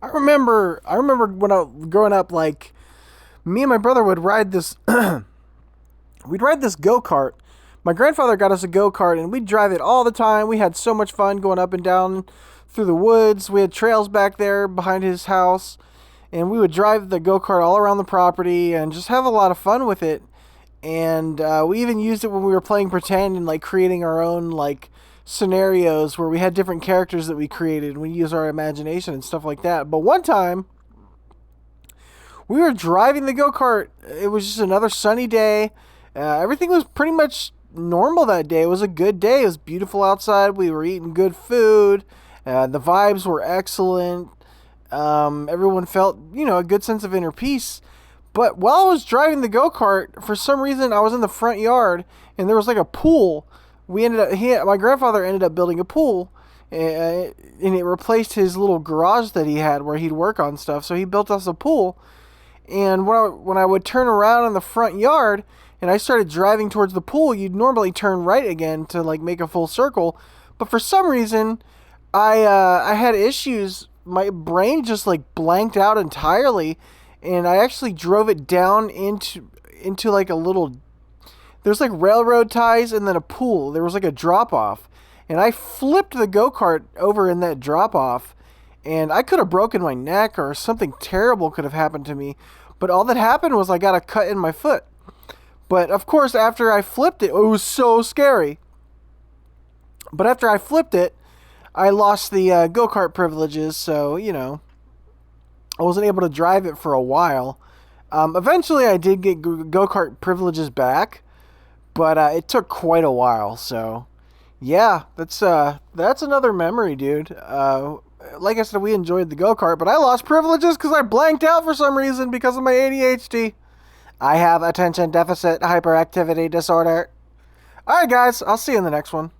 I remember when I growing up, like me and my brother would ride this. We'd ride this go kart. My grandfather got us a go kart, and we'd drive it all the time. We had so much fun going up and down through the woods. We had trails back there behind his house, and we would drive the go kart all around the property and just have a lot of fun with it. And we even used it when we were playing pretend and like creating our own like scenarios where we had different characters that we created. We used our imagination and stuff like that. But one time we were driving the go kart. It was just another sunny day. Everything was pretty much normal that day. It was a good day. It was beautiful outside. We were eating good food. The vibes were excellent. Everyone felt, a good sense of inner peace. But while I was driving the go kart, for some reason I was in the front yard and there was like a pool. My grandfather ended up building a pool, and it replaced his little garage that he had where he'd work on stuff. So he built us a pool. And when I would turn around in the front yard and I started driving towards the pool, you'd normally turn right again to like make a full circle. But for some reason, I had issues. My brain just like blanked out entirely, and I actually drove it down into like a little. There's like railroad ties and then a pool. There was like a drop off, and I flipped the go kart over in that drop off, and I could have broken my neck or something terrible could have happened to me. But all that happened was I got a cut in my foot. But of course, after I flipped it, it was so scary. But after I flipped it, I lost the go kart privileges, so I wasn't able to drive it for a while. Eventually, I did get go kart privileges back, but it took quite a while. So, yeah, that's another memory, dude. Like I said, we enjoyed the go kart, but I lost privileges because I blanked out for some reason because of my ADHD. I have attention deficit hyperactivity disorder. All right, guys, I'll see you in the next one.